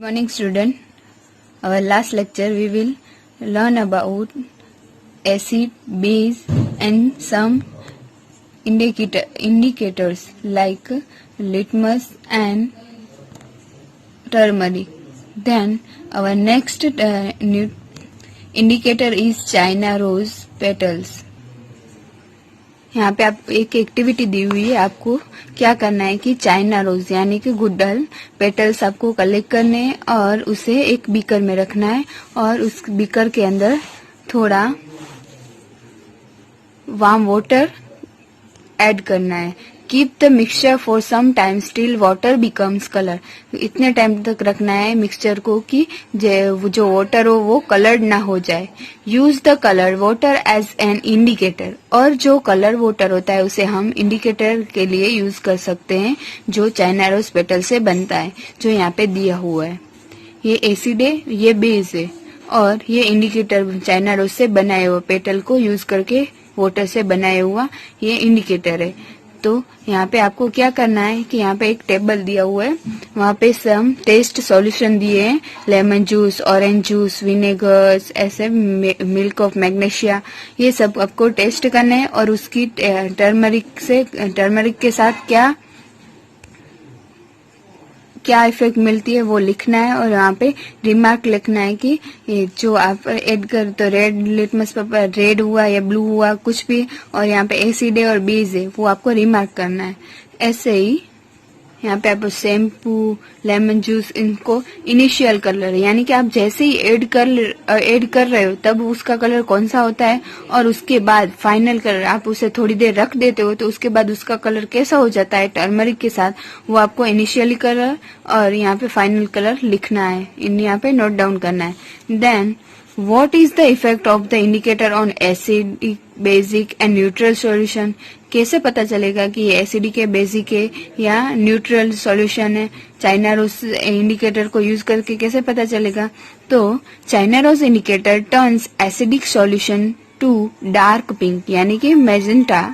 Morning student, our last lecture we will learn about acid, base and some indicators like litmus and turmeric. Then our next new indicator is China rose petals. यहाँ पे आप एक activity दी हुई है, आपको क्या करना है कि चाइना रोज यानी कि गुड़हल पेटल्स आपको कलेक्ट करने हैं और उसे एक बीकर में रखना है और उस बीकर के अंदर थोड़ा वार्म वाटर ऐड करना है. Keep the mixture for some time still water becomes colour. इतने टाइम तक रखना है मिक्सचर को कि जो वाटर हो वो कलर्ड ना हो जाए. Use the colour water as an indicator. और जो कलर वाटर होता है उसे हम इंडिकेटर के लिए यूज कर सकते हैं जो चाइना रोज पेटल से बनता है, जो यहाँ पे दिया हुआ है. ये एसिड है, ये बेस है और ये इंडिकेटर चाइना रोज से बनाए हुए पेटल को यूज करके वाटर से बनाया हुआ ये इंडिकेटर है. तो यहाँ पे आपको क्या करना है कि यहाँ पे एक टेबल दिया हुआ है, वहाँ पे सम टेस्ट सॉल्यूशन दिए हैं, लेमन जूस, ऑरेंज जूस, विनेगर्स, ऐसे मिल्क ऑफ मैग्नीशिया, ये सब आपको टेस्ट करना है और उसकी टर्मरिक के साथ क्या इफेक्ट मिलती है वो लिखना है और यहाँ पे रिमार्क लिखना है कि जो आप ऐड कर तो रेड लिटमस पेपर रेड हुआ या ब्लू हुआ कुछ भी, और यहाँ पे एसिड है और बेस है वो आपको रिमार्क करना है. ऐसे ही यहाँ पे आप शैम्पू, लेमन जूस, इनको इनिशियल कलर यानी कि आप जैसे ही ऐड कर रहे हो तब उसका कलर कौन सा होता है और उसके बाद फाइनल कलर आप उसे थोड़ी देर रख देते हो तो उसके बाद उसका कलर कैसा हो जाता है टर्मरिक के साथ, वो आपको इनिशियली कलर और यहाँ पे फाइनल कलर लिखना है, यहाँ पे नोट डाउन करना है. Then What is the effect of the indicator on acidic, basic and neutral solution? कैसे पता चलेगा कि ये एसिडिक है, बेसिक है या न्यूट्रल सॉल्यूशन है? चाइना रोज इंडिकेटर को यूज करके कैसे पता चलेगा? तो China rose indicator turns acidic solution to dark pink यानी कि magenta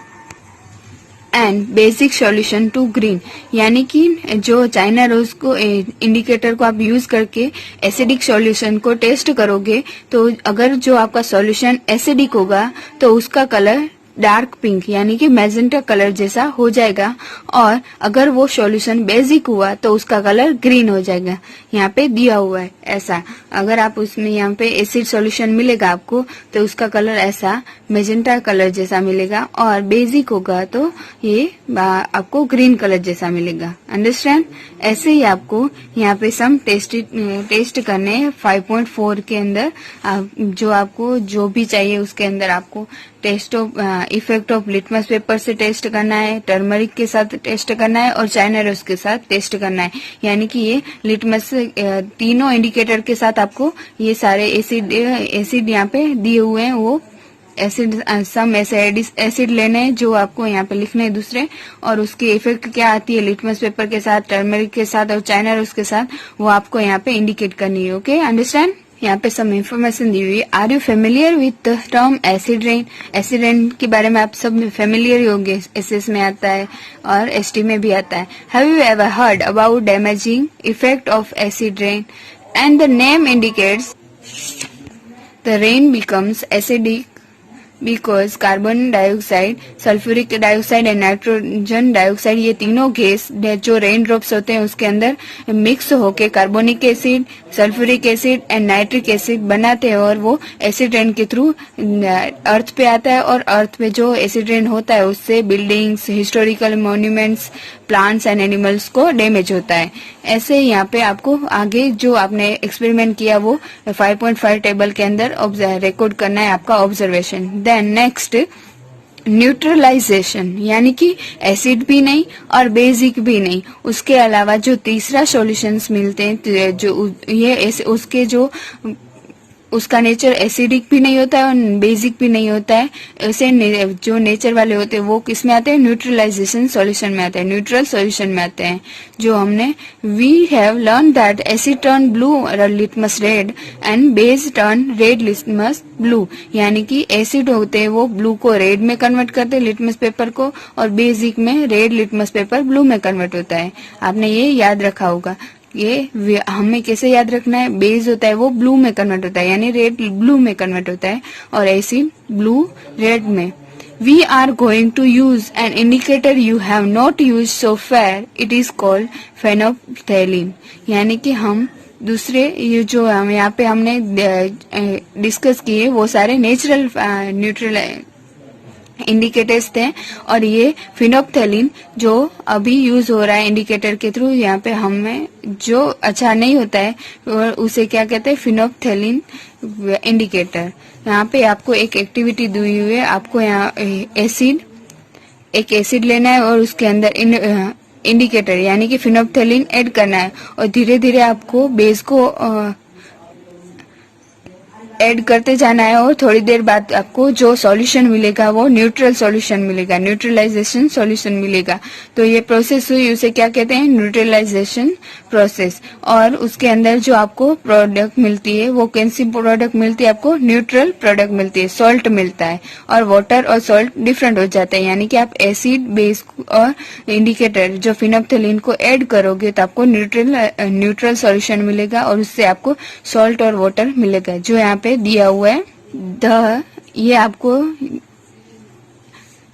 and basic solution to green. यानी कि जो चाइना रोज को इंडिकेटर को आप यूज करके एसिडिक सॉल्यूशन को टेस्ट करोगे तो अगर जो आपका सॉल्यूशन एसिडिक होगा तो उसका कलर डार्क पिंक यानी कि मैजेंटा कलर जैसा हो जाएगा और अगर वो सॉल्यूशन बेसिक हुआ तो उसका कलर ग्रीन हो जाएगा. यहाँ पे दिया हुआ है ऐसा. अगर आप उसमें यहाँ पे एसिड सॉल्यूशन मिलेगा आपको तो उसका कलर ऐसा मैजेंटा कलर जैसा मिलेगा और बेसिक होगा तो ये आपको ग्रीन कलर जैसा मिलेगा. अंडरस्टैंड? ऐसे ही आपको यहाँ पे सम टेस्ट करने 5.4 के अंदर जो आपको जो भी चाहिए उसके अंदर आपको test of effect of litmus paper से टेस्ट करना है, टर्मरिक के साथ टेस्ट करना है और चाइना रोज के साथ टेस्ट करना है. यानी कि ये लिटमस तीनों इंडिकेटर के साथ आपको ये सारे एसिड यहाँ पे दिए हुए हैं, वो एसिड सम एसिड लेने हैं जो आपको यहाँ पे लिखने हैं दूसरे, और उसकी इफेक्ट क्या आती है लिटमस पेपर के साथ, टर्मरिक के साथ और चाइना रोज के साथ, वो आपको यहाँ पे इंडिकेट करनी है. Okay, understand? यहाँ पे सम इन्फॉर्मेशन दी हुई है. Are you familiar with the term acid rain? Acid rain के बारे में आप सब फेमिलियर ही होंगे, एसएस में आता है और एसटी में भी आता है. Have you ever heard about damaging effect of acid rain? And the name indicates the rain becomes acidic because carbon dioxide, sulphuric dioxide and nitrogen dioxide, ये तीनों गैस जो रेन ड्रॉप्स होते हैं उसके अंदर मिक्स होके carbonic acid, sulphuric acid and nitric acid बनाते हैं और वो एसिड रेन के थ्रू अर्थ पे आता है और अर्थ पे जो एसिड रेन होता है उससे buildings, historical monuments, plants and animals को डैमेज होता है. ऐसे यहाँ पे आपको आगे जो आपने एक्सपेरिमेंट किया वो 5.5 टेबल के अंदर रिकॉर्ड करना है आपका ऑब्जर्वेशन. देन नेक्स्ट न्यूट्रलाइजेशन यानी कि एसिड भी नहीं और बेसिक भी नहीं, उसके अलावा जो तीसरा सॉल्यूशंस मिलते हैं जो ये उसके जो उसका नेचर एसिडिक भी नहीं होता है और बेसिक भी नहीं होता है. ऐसे जो नेचर वाले होते हैं वो किस में आते हैं? न्यूट्रलाइजेशन सॉल्यूशन में आते हैं, न्यूट्रल सॉल्यूशन में आते हैं. जो हमने we have learn that acid turn blue litmus red and base turn red litmus blue. यानी कि एसिड होते हैं वो ब्लू को रेड में कन्वर्ट करते हैं लिटमस पेपर को, और बेसिक में रेड लिटमस पेपर ब्लू में कन्वर्ट होता है. आपने ये याद रखा होगा. ये हमें कैसे याद रखना है, बेस होता है वो ब्लू में कन्वर्ट होता है, यानी रेड ब्लू में कन्वर्ट होता है, और एसिड ब्लू रेड में। We are going to use an indicator you have not used so far. It is called phenolphthalein. यानी कि हम दूसरे ये जो हम यहाँ पे हमने डिस्कस किए वो सारे नेचुरल न्यूट्रल इंडिकेटर्स थे, और ये फिनोप्थेलिन जो अभी यूज हो रहा है इंडिकेटर के थ्रू, यहाँ पे हमें जो अच्छा नहीं होता है उसे क्या कहते हैं, फिनोप्थेलिन इंडिकेटर। यहाँ पे आपको एक एक्टिविटी दी हुई है, आपको यहाँ एक एसिड लेना है और उसके अंदर इंडिकेटर यानी कि फिनोप्थेलिन ऐड करना है, और धीरे धीरे आपको बेस को ऐड करते जाना है, और थोड़ी देर बाद आपको जो सॉल्यूशन मिलेगा वो न्यूट्रल सॉल्यूशन मिलेगा, न्यूट्रलाइजेशन सॉल्यूशन मिलेगा। तो ये प्रोसेस हुई, उसे क्या कहते हैं, न्यूट्रलाइजेशन प्रोसेस। और उसके अंदर जो आपको प्रोडक्ट मिलती है वो कौन सी प्रोडक्ट मिलती है, आपको न्यूट्रल प्रोडक्ट मिलती है, सॉल्ट मिलता है, और वाटर और सॉल्ट डिफरेंट हो जाता है। यानी कि आप एसिड बेस और इंडिकेटर जो फिनोप्थेलिन को ऐड करोगे तो आपको न्यूट्रल सॉल्यूशन मिलेगा, और उससे आपको सॉल्ट और वाटर मिलेगा, जो यहाँ पे दिया हुआ है। ये आपको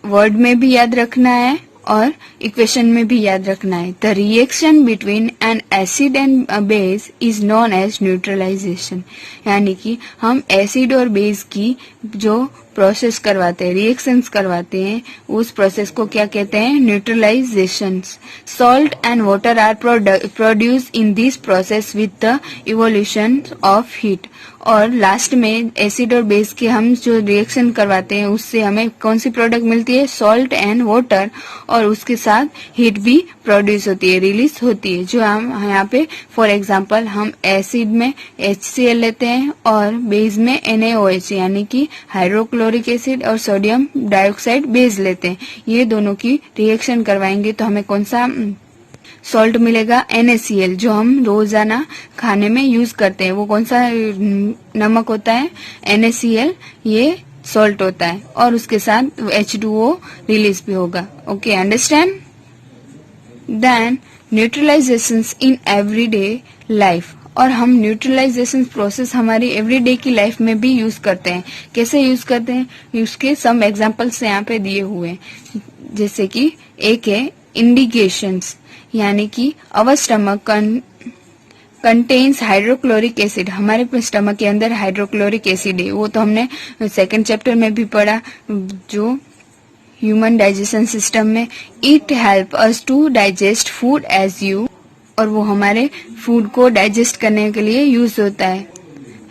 वर्ड में भी याद रखना है और इक्वेशन में भी याद रखना है। The reaction between an acid and base is known as neutralisation. यानी कि हम एसिड और बेस की जो प्रोसेस करवाते हैं, रिएक्शंस करवाते हैं, उस प्रोसेस को क्या कहते हैं, neutralisation. Salt and water are produce in this process with the evolution of heat. और लास्ट में एसिड और बेस के हम जो रिएक्शन करवाते हैं उससे हमें कौन सी प्रोडक्ट मिलती है, सॉल्ट एंड वाटर, और उसके साथ हीट भी प्रोड्यूस होती है, रिलीज होती है। जो हम यहाँ पे फॉर एग्जांपल हम एसिड में HCl लेते हैं और बेस में NaOH यानी कि हाइड्रोक्लोरिक एसिड और सोडियम डाइऑक्साइड बेस लेते हैं। ये दोनों की रिएक्शन करवाएंगे तो हमें कौन सा सॉल्ट मिलेगा, NaCl, जो हम रोजाना खाने में यूज करते हैं। वो कौन सा नमक होता है, NaCl, ये सॉल्ट होता है, और उसके साथ H2O रिलीज भी होगा। Okay, understand. Then neutralisations in everyday life. और हम न्यूट्रलाइजेशन प्रोसेस हमारी एवरीडे की लाइफ में भी यूज करते हैं। कैसे यूज करते हैं, उसके सम एग्जांपल्स यहाँ पे दिए हुए हैं। जैसे कि एक है इंडिकेशंस, यानी कि अवर स्टमक कंटेन्स हाइड्रोक्लोरिक एसिड। हमारे स्टमक के अंदर हाइड्रोक्लोरिक एसिड है, वो तो हमने सेकंड चैप्टर में भी पढ़ा, जो ह्यूमन डाइजेशन सिस्टम में। It help us to digest food as you, और वो हमारे फूड को डाइजेस्ट करने के लिए यूज होता है,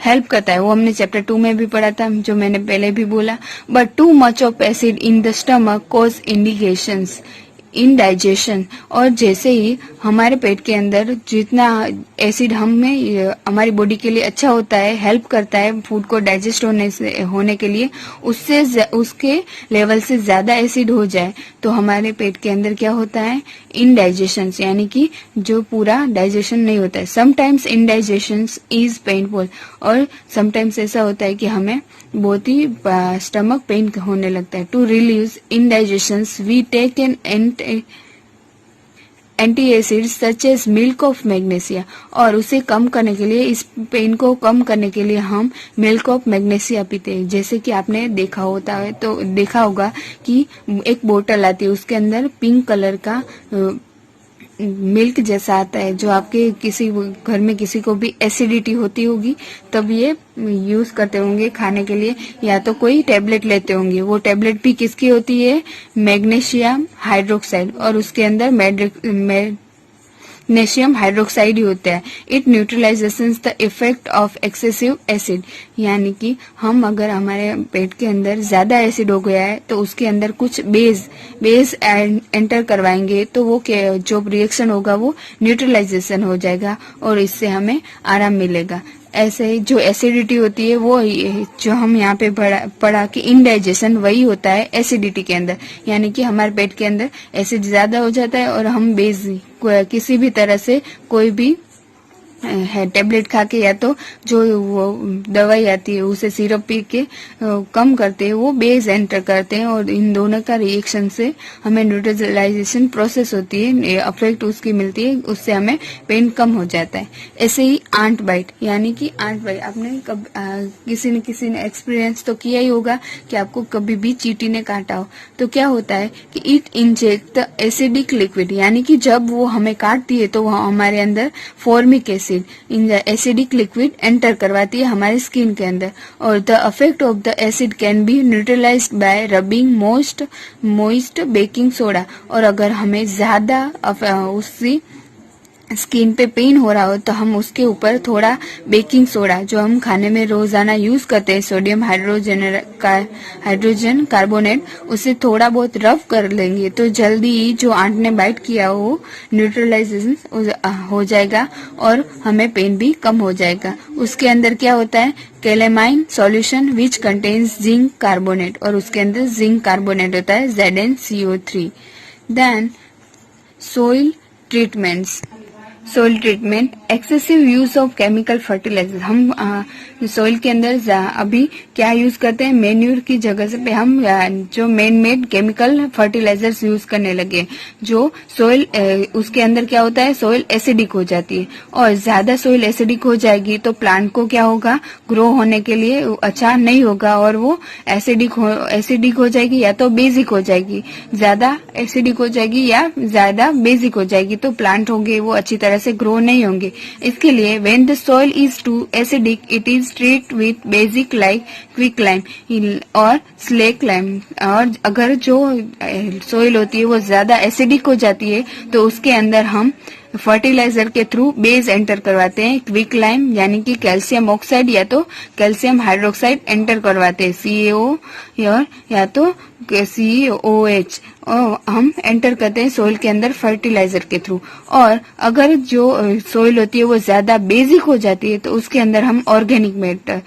हेल्प करता है। वो हमने चैप्टर 2 में भी पढ़ा था, जो मैंने पहले भी बोला। But too much of acid in the stomach cause indications in digestion. और जैसे ही हमारे पेट के अंदर जितना एसिड हमें हमारी बॉडी के लिए अच्छा होता है, हेल्प करता है फूड को डाइजेस्ट होने के लिए, उसके लेवल से ज्यादा एसिड हो जाए तो हमारे पेट के अंदर क्या होता है, इनडाइजेशन, यानी कि जो पूरा डाइजेशन नहीं होता है। समटाइम्स इनडाइजेशन इज पेनफुल, और समटाइम्स ऐसा होता है कि हमें बहुत ही स्टमक पेन होने लगता है। To relieve indigestion we take an anti acids such as milk of magnesia. और उसे कम करने के लिए, इस पेन को कम करने के लिए हम मिल्क ऑफ मैग्नीशिया पीते हैं। जैसे कि आपने देखा होगा कि एक बोतल आती है, उसके अंदर पिंक कलर का मिल्क जैसा आता है, जो आपके किसी घर में किसी को भी एसिडिटी होती होगी तब ये यूज करते होंगे खाने के लिए, या तो कोई टेबलेट लेते होंगे। वो टेबलेट भी किसकी होती है, मैग्नीशियम हाइड्रोक्साइड, और उसके अंदर मैग्नीशियम हाइड्रोक्साइड ही होता है। It neutralisations the effect of excessive acid. यानी कि हम अगर हमारे पेट के अंदर ज्यादा एसिड हो गया है तो उसके अंदर कुछ बेस एंटर करवाएंगे तो वो जो रिएक्शन होगा वो न्यूट्रलाइजेशन हो जाएगा, और इससे हमें आराम मिलेगा। ऐसे ही जो एसिडिटी होती है वो जो हम यहाँ पे पढ़ा कि इनडाइजेशन वही होता है एसिडिटी के अंदर। यानी कि हमारे पेट के अंदर एसिड ज्यादा हो जाता है और हम बेस किसी भी तरह से कोई भी है टेबलेट खा के या तो जो वो दवाई आती है उसे सिरप पी के कम करते हैं, वो बेस एंटर करते हैं और इन दोनों का रिएक्शन से हमें न्यूट्रलाइजेशन प्रोसेस होती है, अफेक्ट उसकी मिलती है, उससे हमें पेन कम हो जाता है। ऐसे ही आंट बाइट, यानी कि आंट बाइट आपने किसी ने एक्सपीरियंस तो किया ही होगा कि आपको कभी भी चींटी ने काटा हो तो क्या होता है कि it inject the acidic liquid, यानी कि जब वो हमें काटती है तो वो हमारे अंदर formic acid acidic liquid enter करवाती है हमारे स्किन के अंदर, और the effect of the acid can be neutralised bye rubbing moist baking soda. और अगर हमें ज्यादा उसकी स्किन पे पेन हो रहा हो तो हम उसके ऊपर थोड़ा बेकिंग सोडा, जो हम खाने में रोजाना यूज करते हैं, सोडियम हाइड्रोजन कार्बोनेट, उसे थोड़ा बहुत रब कर लेंगे तो जल्दी ही जो आंट ने बाइट किया वो न्यूट्रलाइजेशन हो जाएगा और हमें पेन भी कम हो जाएगा। उसके अंदर क्या होता है, calamine solution which contains zinc carbonate, और उसके अंदर जिंक कार्बोनेट होता है ZnCO3। Then soil treatments, soil treatment, excessive use of chemical fertiliser. हम सोइल के अंदर अभी क्या यूज करते हैं, मेन्यूर की जगह से हम जो man made chemical fertilisers use करने लगे, जो सोइल उसके अंदर क्या होता है, सोइल एसिडिक हो जाती है, और ज्यादा सोइल एसिडिक हो जाएगी तो प्लांट को क्या होगा, ग्रो होने के लिए अच्छा नहीं होगा और वो एसिडिक हो जाएगी या तो बेसिक हो जाएगी, ज्यादा एसिडिक हो जाएगी या ज्यादा बेसिक हो जाएगी तो प्लांट होंगे वो अच्छी तरह से ग्रो नहीं होंगे। इसके लिए when the soil is too acidic it is treat with basic like quick lime और स्लेक लाइम। और अगर जो सॉइल होती है वो ज्यादा एसिडिक हो जाती है तो उसके अंदर हम फर्टिलाइजर के थ्रू बेस एंटर करवाते हैं, क्विक लाइम यानी कि कैल्शियम ऑक्साइड या तो कैल्शियम हाइड्रोक्साइड एंटर करवाते हैं, CaO या तो COH हम एंटर करते हैं सोइल के अंदर फर्टिलाइजर के थ्रू। और अगर जो सोइल होती है वो ज्यादा बेसिक हो जाती है तो उसके अंदर हम ऑर्गेनिक मैटर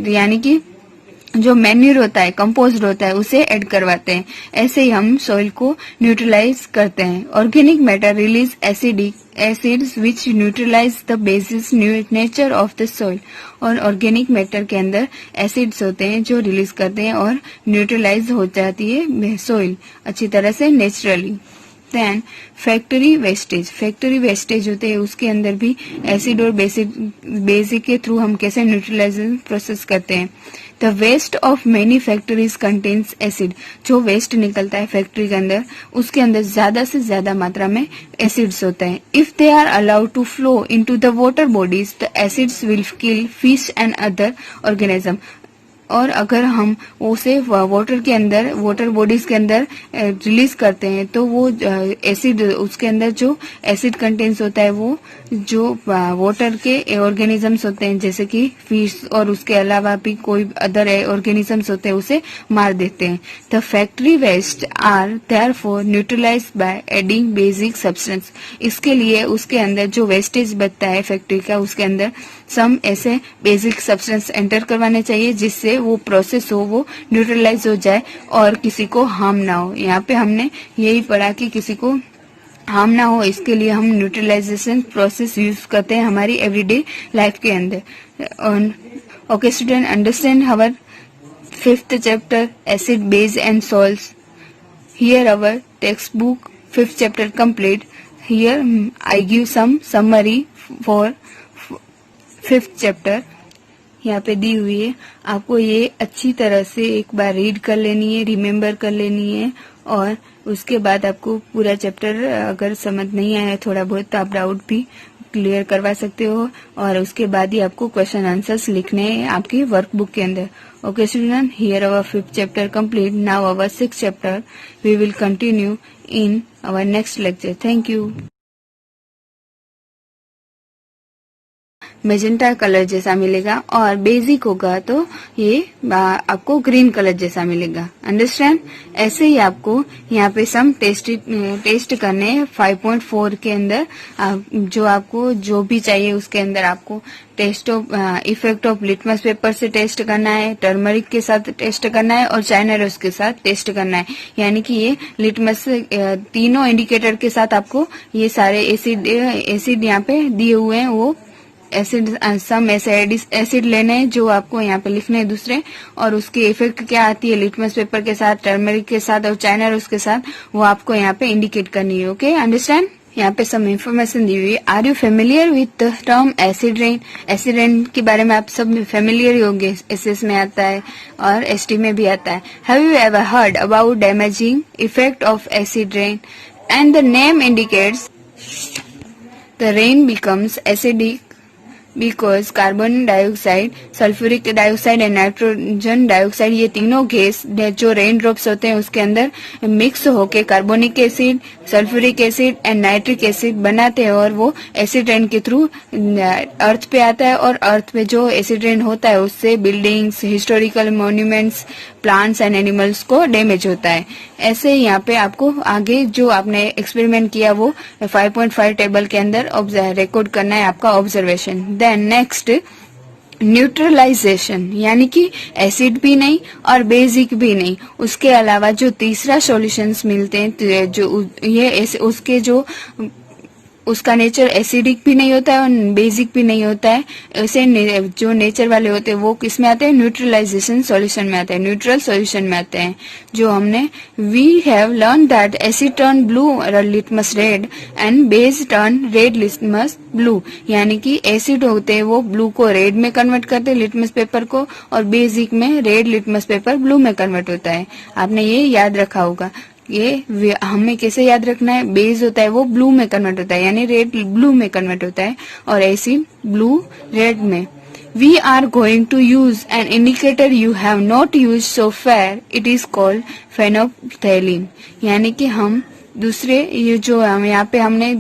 यानी कि जो मैन्यूर होता है, कंपोस्ट होता है, उसे ऐड करवाते हैं। ऐसे ही हम सॉइल को न्यूट्रलाइज करते हैं। Organic matter release acids which neutralise the basis nature of the soil. और ऑर्गेनिक मैटर के अंदर एसिड्स होते हैं जो रिलीज करते हैं और न्यूट्रलाइज हो जाती है सॉइल अच्छी तरह से नेचुरली। देन फैक्ट्री वेस्टेज होते हैं, उसके अंदर भी एसिड और बेसिक के थ्रू हम कैसे न्यूट्रलाइजेशन प्रोसेस करते हैं। The waste of many factories contains acid, जो वेस्ट निकलता है फैक्ट्री के अंदर उसके अंदर ज्यादा से ज्यादा मात्रा में एसिड्स होते हैं। If they are allowed to flow into the water bodies the acids will kill fish and other organism. और अगर हम उसे वाटर बॉडीज के अंदर रिलीज करते हैं तो वो एसिड, उसके अंदर जो एसिड कंटेंट्स होता है वो जो वाटर के ऑर्गेनिजम्स होते हैं जैसे कि फिश और उसके अलावा भी कोई अदर ऑर्गेनिजम्स होते हैं उसे मार देते हैं। The factory waste are therefore neutralised by adding basic substance. इसके लिए उसके अंदर जो वेस्टेज बचता है फैक्ट्री का उसके अंदर सम ऐसे बेसिक सब्सटेंस एंटर करवाने चाहिए जिससे वो प्रोसेस हो वो न्यूट्रलाइज हो जाए और किसी को हार्म ना हो। यहाँ पे हमने यही पढ़ा कि किसी को हार्म ना हो, इसके लिए हम न्यूट्रलाइजेशन प्रोसेस यूज करते हैं हमारी एवरीडे लाइफ के अंदर। Okay student, understand our 5th chapter acid base and salts. Here our textbook 5th chapter complete. Here I give some summary for 5th chapter. यहाँ पे दी हुई है, आपको ये अच्छी तरह से एक बार रीड कर लेनी है, रिमेम्बर कर लेनी है और उसके बाद आपको पूरा चैप्टर अगर समझ नहीं आया थोड़ा बहुत तो आप डाउट भी क्लियर करवा सकते हो और उसके बाद ही आपको क्वेश्चन आंसर्स लिखने हैं आपकी वर्कबुक के अंदर। Okay student, here our 5th chapter complete. Now our 6th chapter we will continue in our next lecture. Thank you. Magenta colour जैसा मिलेगा और बेसिक होगा तो ये आपको ग्रीन कलर जैसा मिलेगा। अंडरस्टैंड? ऐसे ही आपको यहाँ पे सम टेस्ट करने 5.4 के अंदर जो आपको जो भी चाहिए उसके अंदर आपको test of effect of litmus paper से टेस्ट करना है, टर्मरिक के साथ टेस्ट करना है और चाइना रोज के साथ टेस्ट करना है। यानी कि ये लिटमस तीनों इंडिकेटर के साथ आपको ये सारे एसिड यहाँ पे दिए हुए हैं वो एसिड सम ऐसे एसिड लेने हैं जो आपको यहाँ पे लिखने हैं दूसरे, और उसकी इफेक्ट क्या आती है लिटमस पेपर के साथ, टर्मरिक के साथ और चाइना रोज के साथ, वो आपको यहाँ पे इंडिकेट करनी है। Okay, understand. यहाँ पे सम इंफॉर्मेशन दी हुई है। Are you familiar with the term acid rain? Acid rain के बारे में आप सब फेमिलियर ही होंगे, एसएस में आता है और एसटी में भी आता है। Have you ever heard about damaging effect of acid rain? And the name indicates the rain becomes acidic because carbon dioxide, sulphuric dioxide and nitrogen dioxide, ये तीनों गैस जो रेन ड्रॉप्स होते हैं उसके अंदर मिक्स होके carbonic acid, sulphuric acid and nitric acid बनाते हैं, और वो एसिड रेन के थ्रू अर्थ पे आता है, और अर्थ पे जो एसिड रेन होता है उससे buildings, historical monuments, plants and animals को डैमेज होता है। ऐसे यहाँ पे आपको आगे जो आपने एक्सपेरिमेंट किया वो 5.5 टेबल के अंदर रिकॉर्ड करना है आपका ऑब्जर्वेशन। देन नेक्स्ट न्यूट्रलाइजेशन, यानी कि एसिड भी नहीं और बेसिक भी नहीं, उसके अलावा जो तीसरा सॉल्यूशंस मिलते हैं जो ये उसके जो उसका नेचर एसिडिक भी नहीं होता है और बेसिक भी नहीं होता है, ऐसे जो नेचर वाले होते हैं वो किस में आते हैं? न्यूट्रलाइजेशन सॉल्यूशन में आते हैं, न्यूट्रल सॉल्यूशन में आते हैं। जो हमने we have learn that acid turn blue litmus red and base turn red litmus blue, यानी कि एसिड होते हैं वो ब्लू को रेड में कन्वर्ट करते हैं लिटमस पेपर को, और बेसिक में रेड लिटमस पेपर ब्लू में कन्वर्ट होता है। आपने ये याद रखा होगा। ये हमें कैसे याद रखना है? बेस होता है वो ब्लू में कन्वर्ट होता है, यानी रेड ब्लू में कन्वर्ट होता है, और एसिड ब्लू रेड में। We are going to use an indicator you have not use so far, it is called phenolphthalein, यानी कि हम दूसरे ये जो हम यहाँ पे हमने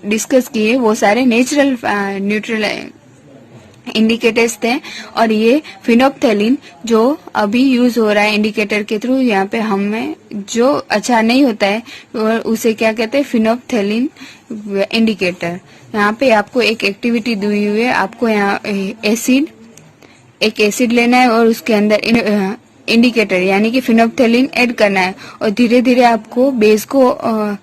डिस्कस किए वो सारे नेचुरल न्यूट्रल इंडिकेटर्स थे, और ये फिनोप्थैलीन जो अभी यूज हो रहा है इंडिकेटर के थ्रू यहाँ पे हमें जो अच्छा नहीं होता है उसे क्या कहते हैं? फिनोप्थैलीन इंडिकेटर। यहाँ पे आपको एक एक्टिविटी दी हुई है, आपको यहाँ एक एसिड लेना है और उसके अंदर इंडिकेटर यानी कि फिनोप्थैलीन ऐड करना है, और धीरे धीरे आपको बेस को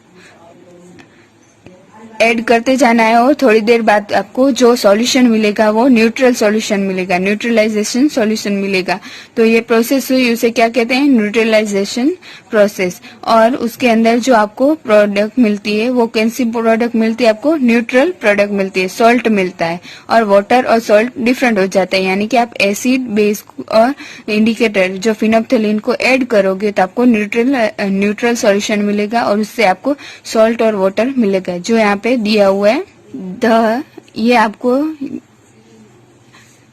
ऐड करते जाना है, और थोड़ी देर बाद आपको जो सॉल्यूशन मिलेगा वो न्यूट्रल सॉल्यूशन मिलेगा, न्यूट्रलाइजेशन सॉल्यूशन मिलेगा। तो ये प्रोसेस हुई, उसे क्या कहते हैं? Neutralisation process. और उसके अंदर जो आपको प्रोडक्ट मिलती है वो कौन सी प्रोडक्ट मिलती है? आपको न्यूट्रल प्रोडक्ट मिलती है, सॉल्ट मिलता है, और वाटर और सॉल्ट डिफरेंट हो जाता है, यानी कि आप एसिड, बेस और इंडिकेटर जो फिनोप्थैलीन को ऐड करोगे तो आपको न्यूट्रल सॉल्यूशन मिलेगा, और उससे आपको सॉल्ट और वाटर मिलेगा। जो यहाँ पे दिया हुआ है ये आपको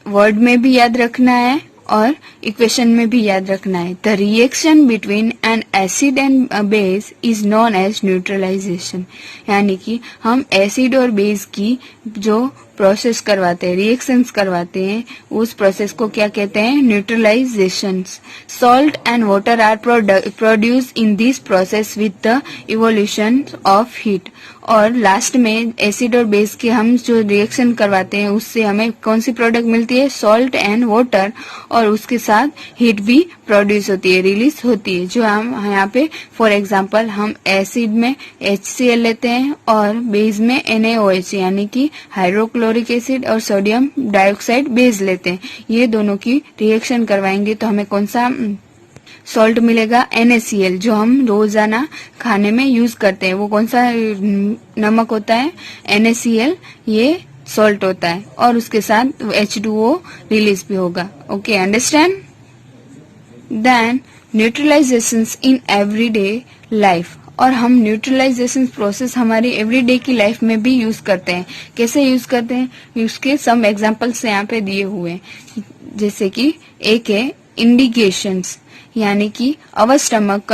वर्ड में भी याद रखना है और इक्वेशन में भी याद रखना है। The reaction between an acid and base is known as neutralisation, यानी कि हम एसिड और बेस की जो प्रोसेस करवाते हैं, रिएक्शंस करवाते हैं, उस प्रोसेस को क्या कहते हैं? Neutralisation. Salt and water are produce in this process with the evolution of heat. और लास्ट में एसिड और बेस के हम जो रिएक्शन करवाते हैं उससे हमें कौन सी प्रोडक्ट मिलती है? सॉल्ट एंड वाटर, और उसके साथ हीट भी प्रोड्यूस होती है, रिलीज होती है। जो हम यहाँ पे फॉर एग्जांपल हम एसिड में HCl लेते हैं और बेस में NaOH यानी कि हाइड्रोक्लोरिक एसिड और सोडियम डाइऑक्साइड बेस लेते हैं। ये दोनों की रिएक्शन करवाएंगे तो हमें कौन सा सॉल्ट मिलेगा? NaCl, जो हम रोजाना खाने में यूज करते हैं। वो कौन सा नमक होता है? NaCl, ये सॉल्ट होता है, और उसके साथ H2O रिलीज भी होगा। Okay, understand? Then neutralisations in everyday life, और हम न्यूट्रलाइजेशन प्रोसेस हमारी एवरीडे की लाइफ में भी यूज करते हैं। कैसे यूज करते हैं? उसके सम एग्जांपल्स यहाँ पे दिए हुए हैं, जैसे कि एक है इंडिकेशंस, यानी कि अवर स्टमक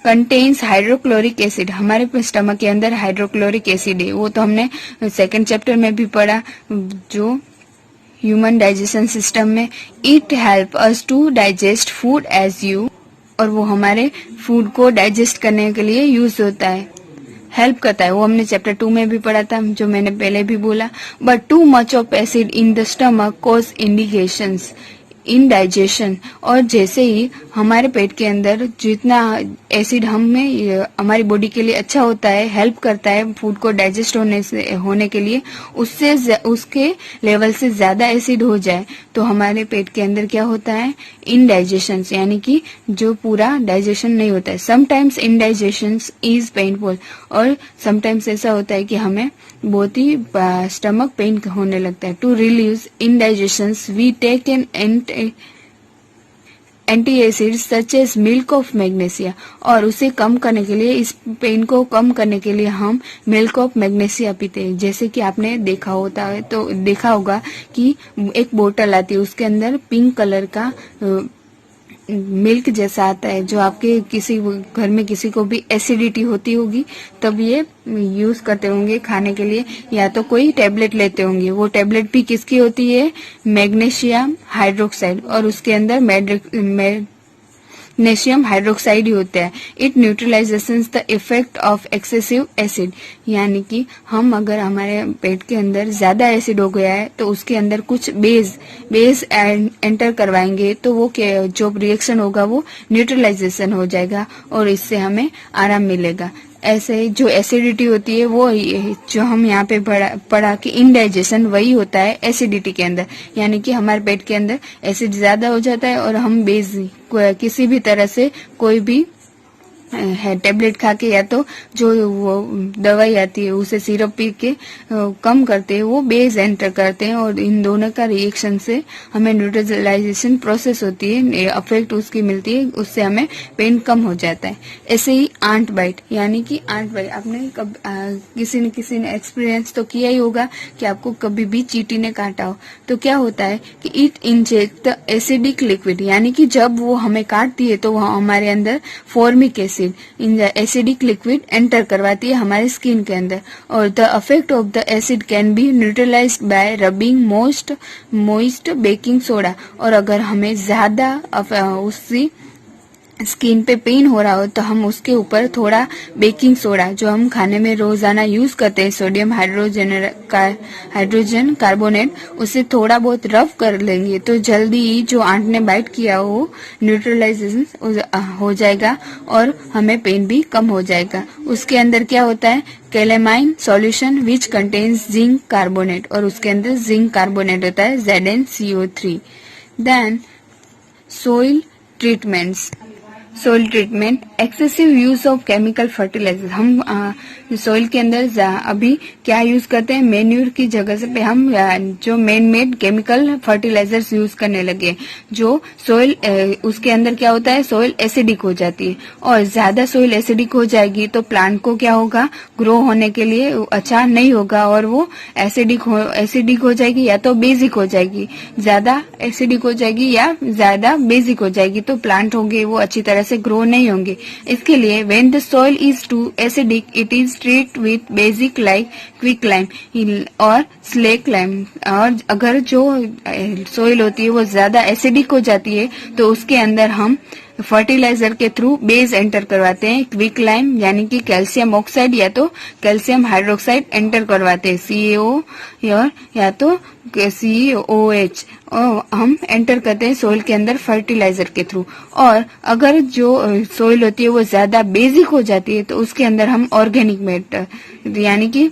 कंटेन्स हाइड्रोक्लोरिक एसिड, हमारे स्टमक के अंदर हाइड्रोक्लोरिक एसिड है, वो तो हमने सेकंड चैप्टर में भी पढ़ा, जो ह्यूमन डाइजेशन सिस्टम में। It help us to digest food as you, और वो हमारे फूड को डाइजेस्ट करने के लिए यूज होता है, हेल्प करता है। वो हमने चैप्टर 2 में भी पढ़ा था, जो मैंने पहले भी बोला। But too much of acid in the stomach cause indications, indigestion, और जैसे ही हमारे पेट के अंदर जितना एसिड हमारी बॉडी के लिए अच्छा होता है, हेल्प करता है फूड को डाइजेस्ट होने के लिए, उसके लेवल से ज्यादा एसिड हो जाए तो हमारे पेट के अंदर क्या होता है, इनडाइजेशन, यानी कि जो पूरा डाइजेशन नहीं होता है। समटाइम्स इनडाइजेशन इज पेनफुल, और समटाइम्स ऐसा होता है कि हमें बहुत ही स्टमक पेन होने लगता है। To relieve indigestion we take an anti acids such as milk of magnesia, और उसे कम करने के लिए, इस पेन को कम करने के लिए हम मिल्क ऑफ मैग्नीशिया पीते हैं। जैसे कि आपने देखा होगा कि एक बोतल आती है, उसके अंदर पिंक कलर का मिल्क जैसा आता है, जो आपके किसी घर में किसी को भी एसिडिटी होती होगी तब ये यूज करते होंगे खाने के लिए, या तो कोई टेबलेट लेते होंगे। वो टेबलेट भी किसकी होती है, मैग्नीशियम हाइड्रोक्साइड, और उसके अंदर मैग्नीशियम हाइड्रोक्साइड ही होता है। It neutralisation the effect of excessive acid, यानी कि हम अगर हमारे पेट के अंदर ज्यादा एसिड हो गया है तो उसके अंदर कुछ बेस एंटर करवाएंगे तो वो जो रिएक्शन होगा वो न्यूट्रलाइजेशन हो जाएगा और इससे हमें आराम मिलेगा। ऐसे ही जो एसिडिटी होती है वो जो हम यहाँ पे पढ़ा कि इनडाइजेशन वही होता है एसिडिटी के अंदर, यानी कि हमारे पेट के अंदर एसिड ज्यादा हो जाता है और हम किसी भी तरह से कोई भी टेबलेट खा के या तो जो वो दवाई आती है उसे सिरप पी के कम करते हैं, वो बेस एंटर करते हैं और इन दोनों का रिएक्शन से हमें न्यूट्रलाइजेशन प्रोसेस होती है, अफेक्ट उसकी मिलती है, उससे हमें पेन कम हो जाता है। ऐसे ही आंट बाइट, यानी कि आंट बाइट आपने किसी ने एक्सपीरियंस तो किया ही होगा कि आपको कभी भी चींटी ने काटा हो तो क्या होता है कि it inject the acidic liquid, यानी कि जब वो हमें काटती है तो वह हमारे अंदर formic acid in the acidic liquid enter करवाती है हमारे स्किन के अंदर, और the effect of the acid can be neutralised bye rubbing moist baking soda. और अगर हमें ज्यादा उससे स्किन पे पेन हो रहा हो तो हम उसके ऊपर थोड़ा बेकिंग सोडा, जो हम खाने में रोजाना यूज करते हैं, सोडियम हाइड्रोजन कार्बोनेट, उसे थोड़ा बहुत रफ कर लेंगे तो जल्दी ही जो आंट ने बाइट किया हो न्यूट्रलाइजेशन हो जाएगा और हमें पेन भी कम हो जाएगा। उसके अंदर क्या होता है, calamine solution which contains zinc carbonate, और उसके अंदर जिंक कार्बोनेट होता है ZnCO3। Then soil treatments, soil treatment, excessive use of chemical fertiliser. हम सोइल के अंदर अभी क्या यूज करते हैं, मेन्यूर की जगह से पे हम जो man made chemical fertilisers use करने लगे, जो सोइल उसके अंदर क्या होता है, सोइल एसिडिक हो जाती है, और ज्यादा सोइल एसिडिक हो जाएगी तो प्लांट को क्या होगा, ग्रो होने के लिए अच्छा नहीं होगा और वो एसिडिक हो जाएगी या तो बेसिक हो जाएगी, ज्यादा एसिडिक हो जाएगी या ज्यादा बेसिक हो जाएगी, तो प्लांट होंगे वो अच्छी तरह से ग्रो नहीं होंगे। इसके लिए when the soil is too acidic it is treat with basic like quick lime और स्लेक लाइम। और अगर जो सॉइल होती है वो ज्यादा एसिडिक हो जाती है तो उसके अंदर हम फर्टिलाइजर के थ्रू बेस एंटर करवाते हैं, क्विक लाइम यानी कि कैल्शियम ऑक्साइड या तो कैल्शियम हाइड्रोक्साइड एंटर करवाते हैं, CaO या तो COH हम एंटर करते हैं सोइल के अंदर फर्टिलाइजर के थ्रू। और अगर जो सोइल होती है वो ज्यादा बेसिक हो जाती है तो उसके अंदर हम ऑर्गेनिक मैटर यानी कि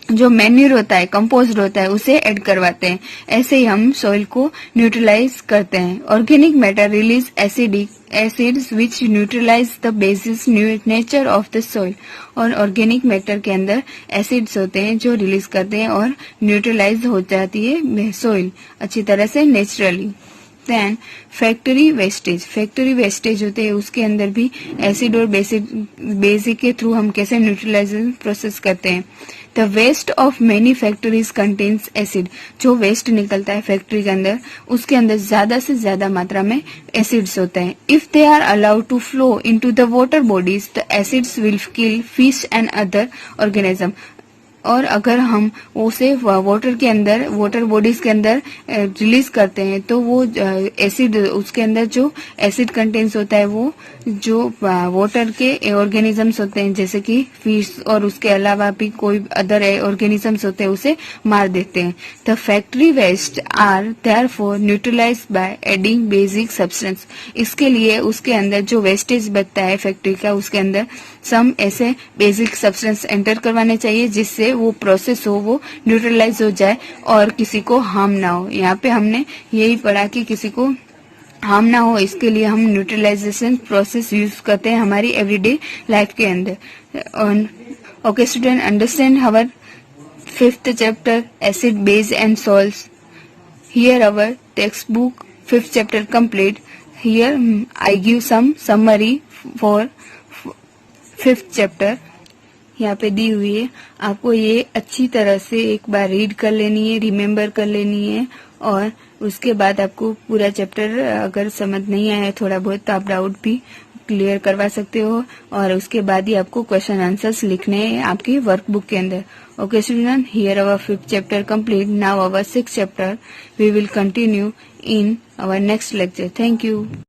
जो मैन्यूर होता है, कंपोस्ट होता है, उसे ऐड करवाते हैं। ऐसे ही हम सॉइल को न्यूट्रलाइज करते हैं। Organic matter release acids which neutralise the basis nature of the soil. और ऑर्गेनिक मैटर के अंदर एसिड्स होते हैं जो रिलीज करते हैं और न्यूट्रलाइज हो जाती है सॉइल अच्छी तरह से नेचुरली। देन फैक्ट्री वेस्टेज होते हैं, उसके अंदर भी एसिड और बेसिक के थ्रू हम कैसे न्यूट्रलाइजेशन प्रोसेस करते हैं। The waste of many factories contains acid, जो वेस्ट निकलता है फैक्ट्री के अंदर उसके अंदर ज्यादा से ज्यादा मात्रा में एसिड्स होते हैं। If they are allowed to flow into the water bodies the acids will kill fish and other organism. और अगर हम उसे वाटर बॉडीज के अंदर रिलीज करते हैं तो वो एसिड, उसके अंदर जो एसिड कंटेंट्स होता है वो जो वाटर के ऑर्गेनिजम्स होते हैं जैसे कि फिश और उसके अलावा भी कोई अदर ऑर्गेनिजम्स होते हैं उसे मार देते हैं। The factory waste are therefore neutralised by adding basic substance. इसके लिए उसके अंदर जो वेस्टेज बचता है फैक्ट्री का, उसके अंदर सम ऐसे बेसिक सब्सटेंस एंटर करवाने चाहिए जिससे वो प्रोसेस हो, वो न्यूट्रलाइज हो जाए और किसी को हार्म ना हो। यहाँ पे हमने यही पढ़ा कि किसी को हार्म ना हो, इसके लिए हम न्यूट्रलाइजेशन प्रोसेस यूज करते हैं हमारी एवरीडे लाइफ के अंदर। Okay student, understand our 5th chapter acid base and salts. Here our textbook 5th chapter complete. Here I give some summary for 5th chapter. यहाँ पे दी हुई है, आपको ये अच्छी तरह से एक बार रीड कर लेनी है, रिमेम्बर कर लेनी है और उसके बाद आपको पूरा चैप्टर अगर समझ नहीं आया थोड़ा बहुत तो आप डाउट भी क्लियर करवा सकते हो और उसके बाद ही आपको क्वेश्चन आंसर्स लिखने हैं आपकी वर्कबुक के अंदर। Okay student, here our 5th chapter complete. Now our 6th chapter we will continue in our next lecture. Thank you.